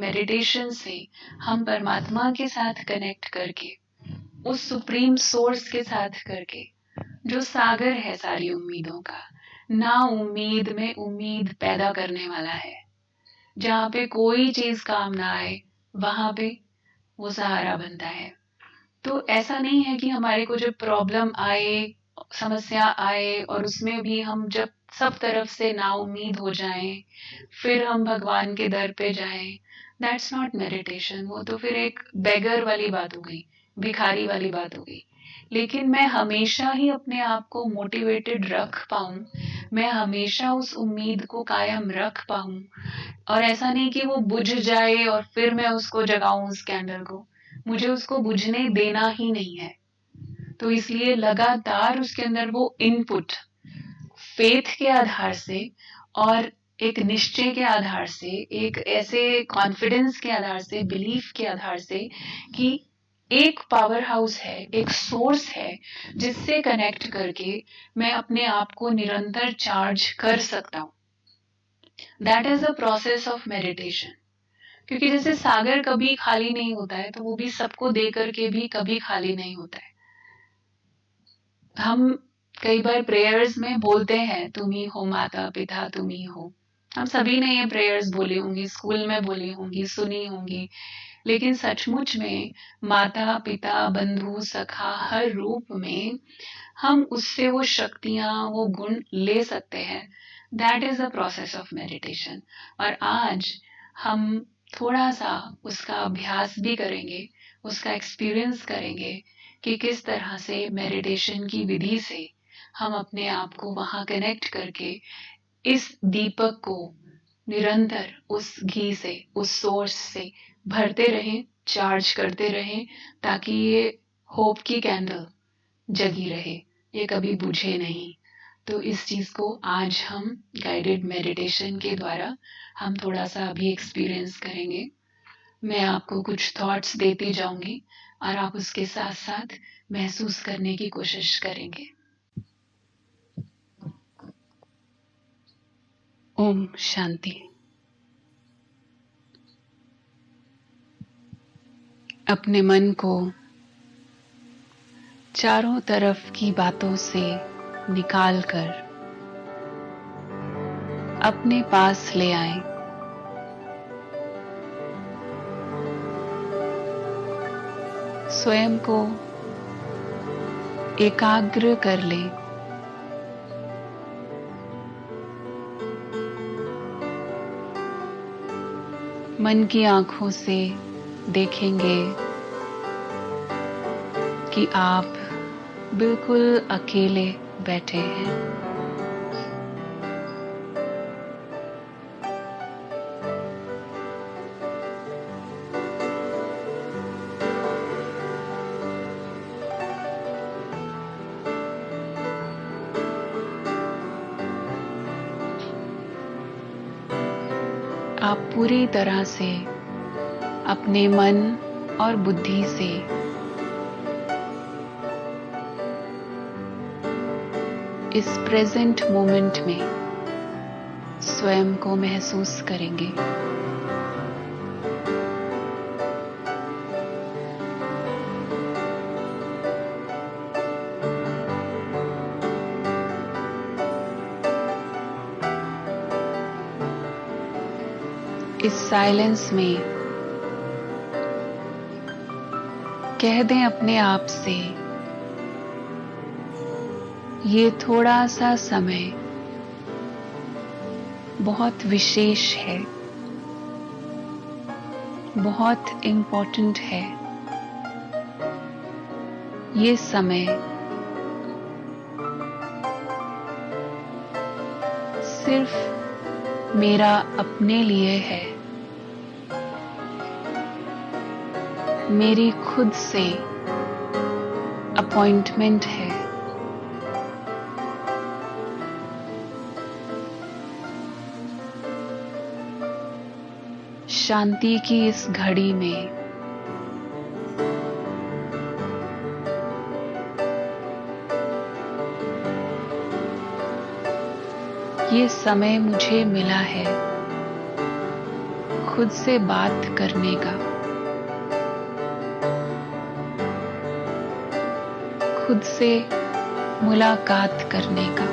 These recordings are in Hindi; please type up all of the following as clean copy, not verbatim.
मेडिटेशन से हम परमात्मा के साथ कनेक्ट करके, उस सुप्रीम सोर्स के साथ करके, जो सागर है सारी उम्मीदों का, ना उम्मीद में उम्मीद पैदा करने वाला है, जहाँ पे कोई चीज काम ना आए वहां पे वो सहारा बनता है। तो ऐसा नहीं है कि हमारे को जब प्रॉब्लम आए, समस्या आए और उसमें भी हम जब सब तरफ से ना उम्मीद हो जाएं, फिर हम भगवान के दर पे जाएं, दैट्स नॉट मेडिटेशन। वो तो फिर एक बेगर वाली बात हो गई, भिखारी वाली बात हो गई। लेकिन मैं हमेशा ही अपने आप को मोटिवेटेड रख पाऊं, मैं हमेशा उस उम्मीद को कायम रख पाऊं, और ऐसा नहीं कि वो बुझ जाए और फिर मैं उसको जगाऊं उस कैंडल को, मुझे उसको बुझने देना ही नहीं है। तो इसलिए लगातार उसके अंदर वो इनपुट फेथ के आधार से और एक निश्चय के आधार से, एक ऐसे कॉन्फिडेंस के आधार से, बिलीफ के आधार से कि एक पावर हाउस है, एक सोर्स है जिससे कनेक्ट करके मैं अपने आप को निरंतर चार्ज कर सकता हूं। That is the process of meditation. क्योंकि जैसे सागर कभी खाली नहीं होता है, तो वो भी सबको दे करके भी कभी खाली नहीं होता है। हम कई बार प्रेयर्स में बोलते हैं तुम ही हो माता पिता, तुम ही हो। हम सभी ने ये प्रेयर्स बोली होंगी, स्कूल में बोली होंगी, सुनी होंगी, लेकिन सचमुच में माता पिता, बंधु, सखा, हर रूप में हम उससे वो शक्तियां, वो गुण ले सकते हैं। That is the process of meditation. और आज हम थोड़ा सा उसका अभ्यास भी करेंगे, उसका एक्सपीरियंस करेंगे कि किस तरह से मेडिटेशन की विधि से हम अपने आप को वहां कनेक्ट करके इस दीपक को निरंतर उस घी से, उस सोर्स से भरते रहें, चार्ज करते रहें, ताकि ये होप की कैंडल जगी रहे, ये कभी बुझे नहीं। तो इस चीज को आज हम गाइडेड मेडिटेशन के द्वारा हम थोड़ा सा अभी एक्सपीरियंस करेंगे। मैं आपको कुछ थॉट्स देती जाऊंगी और आप उसके साथ साथ महसूस करने की कोशिश करेंगे। ओम शांति। अपने मन को चारों तरफ की बातों से निकालकर अपने पास ले आएं। स्वयं को एकाग्र कर लें। मन की आंखों से देखेंगे कि आप बिल्कुल अकेले बैठे हैं। आप पूरी तरह से अपने मन और बुद्धि से इस प्रेजेंट मोमेंट में स्वयं को महसूस करेंगे। इस साइलेंस में कह दें अपने आप से, ये थोड़ा सा समय बहुत विशेष है, बहुत इम्पोर्टेंट है। ये समय सिर्फ मेरा अपने लिए है, मेरी खुद से अपॉइंटमेंट है। शांति की इस घड़ी में ये समय मुझे मिला है खुद से बात करने का, खुद से मुलाकात करने का।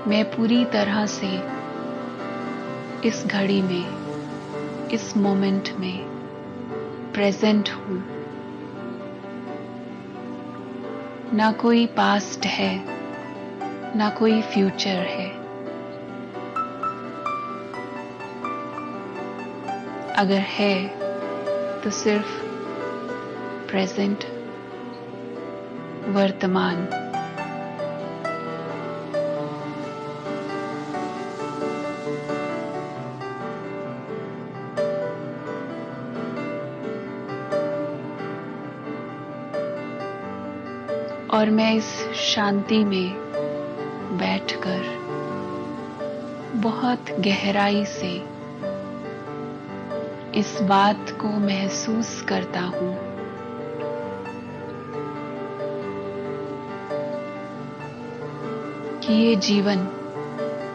मैं पूरी तरह से इस घड़ी में, इस मोमेंट में प्रेजेंट हूँ। ना कोई पास्ट है, ना कोई फ्यूचर है। अगर है तो सिर्फ प्रेजेंट, वर्तमान। और मैं इस शांति में बैठकर बहुत गहराई से इस बात को महसूस करता हूँ कि ये जीवन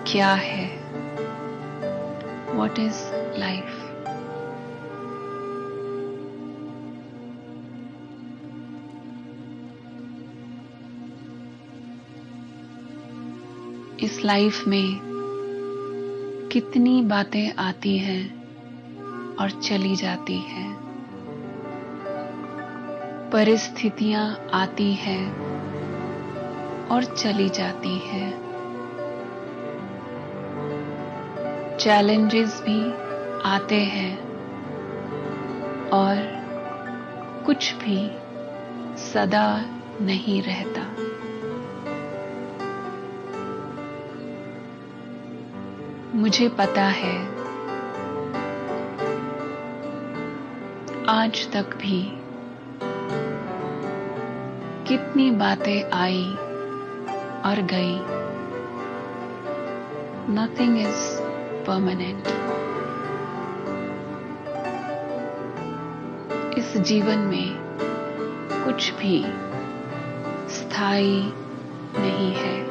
क्या है। What is life? इस लाइफ में कितनी बातें आती हैं और चली जाती हैं। परिस्थितियां आती हैं और चली जाती हैं। चैलेंजेस भी आते हैं और कुछ भी सदा नहीं रहता। मुझे पता है आज तक भी कितनी बातें आई और गई। Nothing is permanent. इस जीवन में कुछ भी स्थायी नहीं है।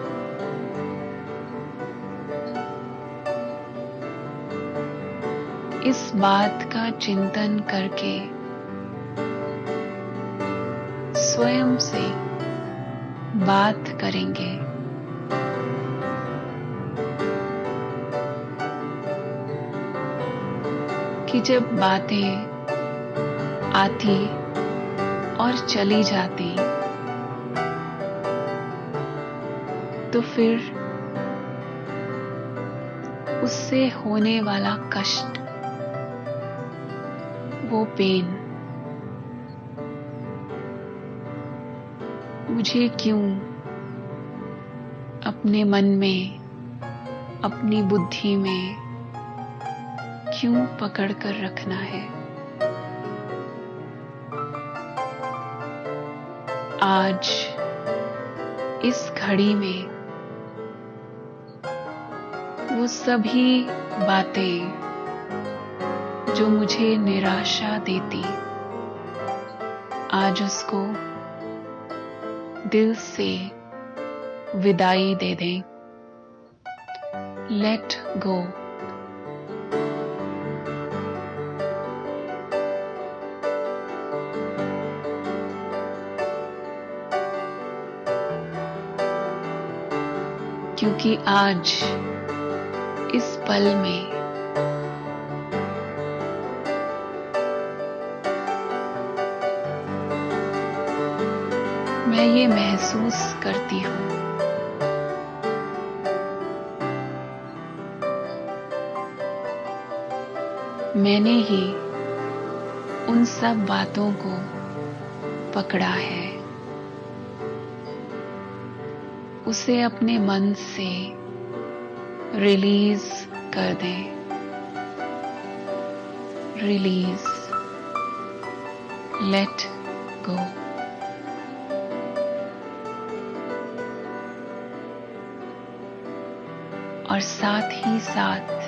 इस बात का चिंतन करके स्वयं से बात करेंगे कि जब बातें आती और चली जाती तो फिर उससे होने वाला कष्ट, वो पेन मुझे क्यों अपने मन में, अपनी बुद्धि में क्यों पकड़ कर रखना है। आज इस घड़ी में वो सभी बातें जो मुझे निराशा देती, आज उसको दिल से विदाई दे दें। Let go. क्योंकि आज इस पल में मैं ये महसूस करती हूँ मैंने ही उन सब बातों को पकड़ा है। उसे अपने मन से रिलीज कर दें। Release, let go. और साथ ही साथ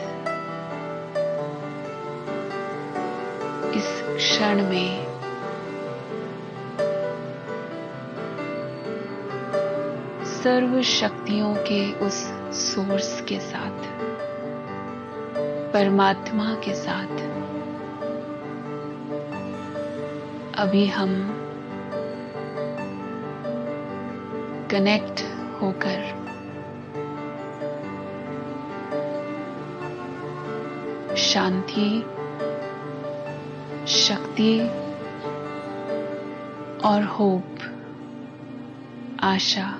इस क्षण में सर्व शक्तियों के उस सोर्स के साथ, परमात्मा के साथ अभी हम कनेक्ट होकर शांति, शक्ति और होप, आशा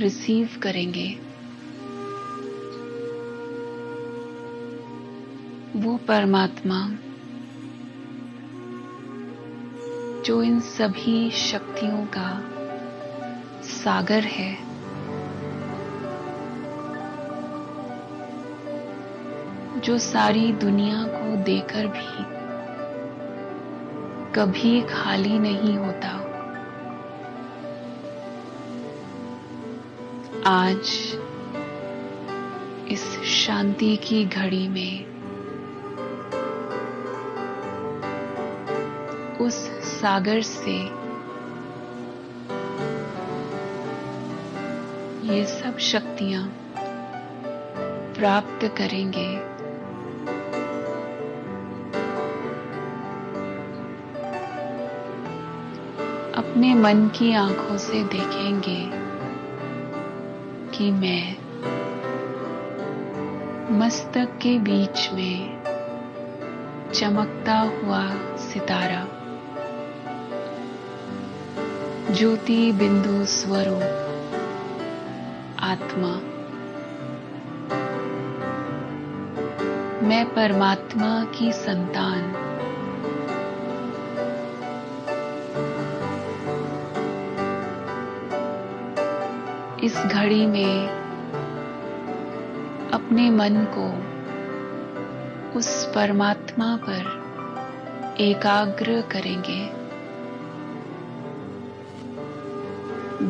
रिसीव करेंगे। वो परमात्मा जो इन सभी शक्तियों का सागर है, जो सारी दुनिया को देकर भी कभी खाली नहीं होता, आज इस शांति की घड़ी में उस सागर से ये सब शक्तियां प्राप्त करेंगे। अपने मन की आंखों से देखेंगे कि मैं मस्तक के बीच में चमकता हुआ सितारा, ज्योति बिंदु स्वरूप आत्मा, मैं परमात्मा की संतान, इस घड़ी में अपने मन को उस परमात्मा पर एकाग्र करेंगे।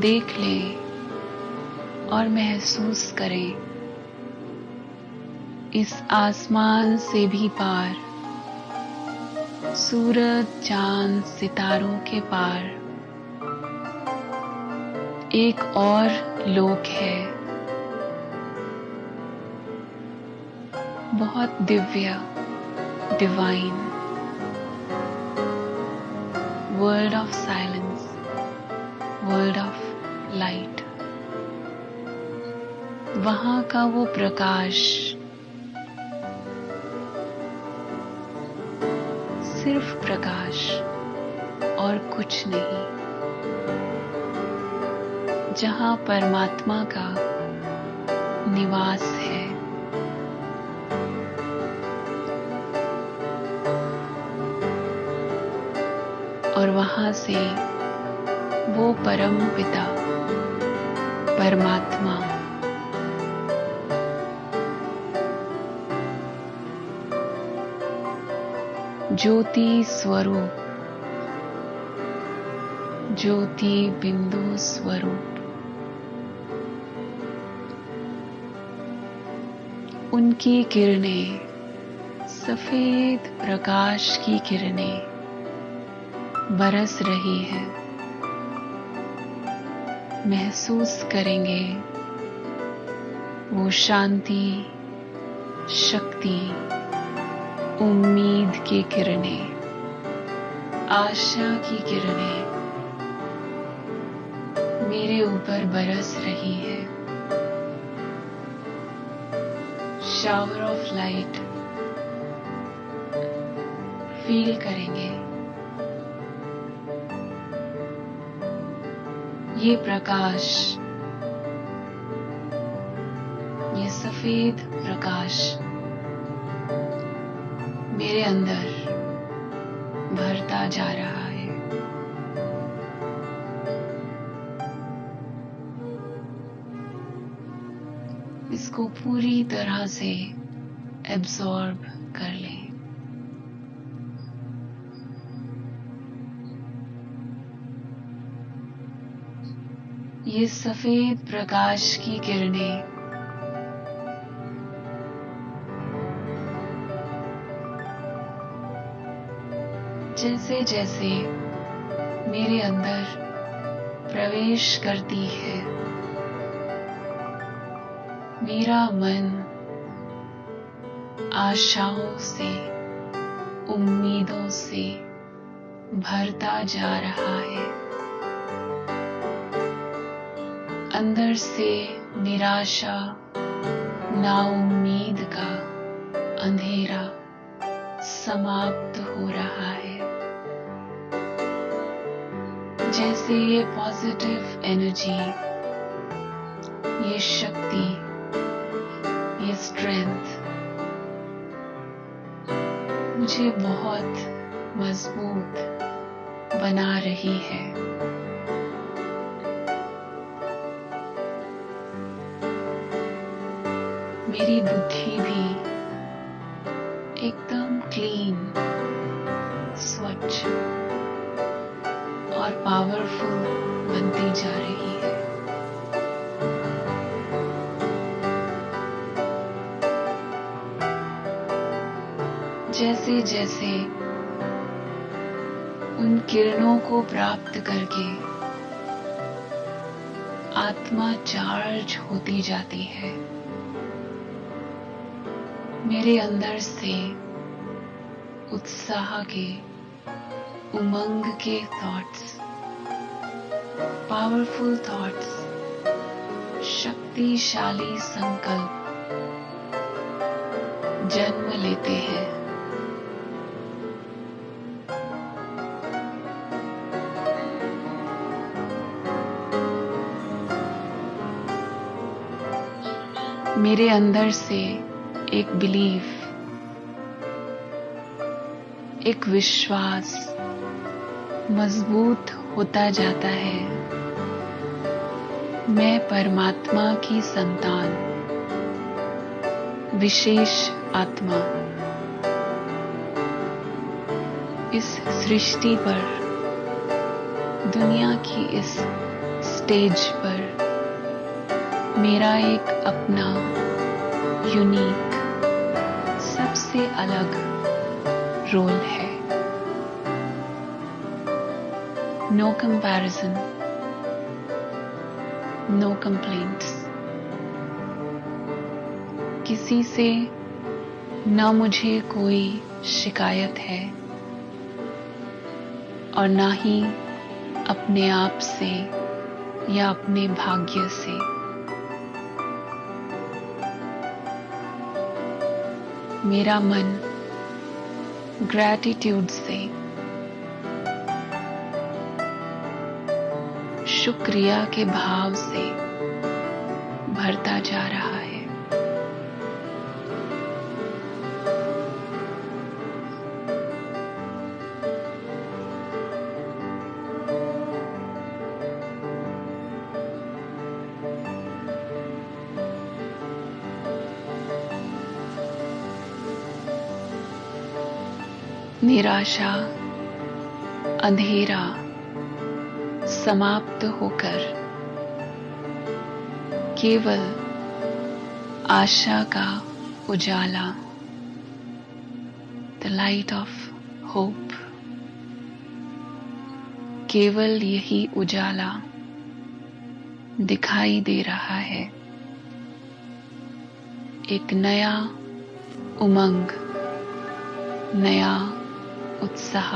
देख लें और महसूस करें इस आसमान से भी पार, सूरज, चांद, सितारों के पार एक और लोक है, बहुत Divya, divine, world of silence, world of light. वहां का वो प्रकाश सिर्फ प्रकाश और कुछ नहीं, जहां परमात्मा का निवास है। और वहां से वो परम पिता परमात्मा ज्योति स्वरूप, ज्योति बिंदु स्वरूप, उनकी किरणें, सफेद प्रकाश की किरणें बरस रही है। महसूस करेंगे वो शांति, शक्ति, उम्मीद की किरणें, आशा की किरणें मेरे ऊपर बरस रही है। शावर ऑफ लाइट फील करेंगे। ये प्रकाश, ये सफेद प्रकाश मेरे अंदर भरता जा रहा है। इसको पूरी तरह से एब्जॉर्ब कर लें। ये सफेद प्रकाश की किरणें जैसे जैसे मेरे अंदर प्रवेश करती है। मेरा मन आशाओं से, उम्मीदों से भरता जा रहा है। अंदर से निराशा, नाउम्मीद का अंधेरा समाप्त हो रहा है। जैसे ये पॉजिटिव एनर्जी, ये शक्ति, ये स्ट्रेंथ मुझे बहुत मजबूत बना रही है। मेरी बुद्धि भी एकदम क्लीन, स्वच्छ और पावरफुल बनती जा रही है। जैसे जैसे उन किरणों को प्राप्त करके आत्मा चार्ज होती जाती है, मेरे अंदर से उत्साह के, उमंग के थॉट्स, पावरफुल थॉट्स, शक्तिशाली संकल्प जन्म लेते हैं। मेरे अंदर से एक बिलीफ, एक विश्वास मजबूत होता जाता है। मैं परमात्मा की संतान, विशेष आत्मा, इस सृष्टि पर, दुनिया की इस स्टेज पर मेरा एक अपना यूनिक, सबसे अलग रोल है। No comparison, no complaints. किसी से न मुझे कोई शिकायत है और ना ही अपने आप से या अपने भाग्य से। मेरा मन ग्रैटिट्यूड से, शुक्रिया के भाव से भरता जा रहा है। निराशा, अंधेरा समाप्त होकर केवल आशा का उजाला, द लाइट ऑफ होप, केवल यही उजाला दिखाई दे रहा है। एक नया उमंग, नया उत्साह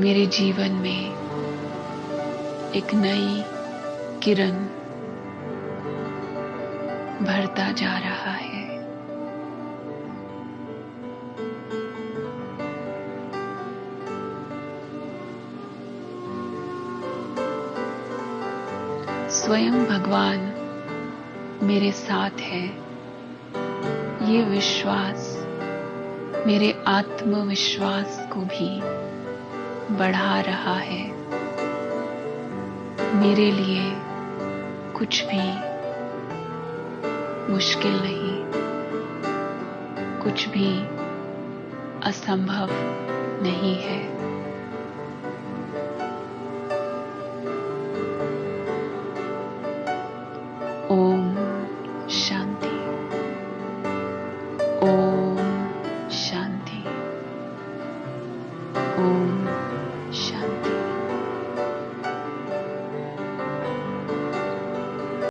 मेरे जीवन में एक नई किरण भरता जा रहा है। स्वयं भगवान मेरे साथ है। ये विश्वास मेरे आत्मविश्वास को भी बढ़ा रहा है। मेरे लिए कुछ भी मुश्किल नहीं, कुछ भी असंभव नहीं है। ओम शांति, ओम शांति, ओम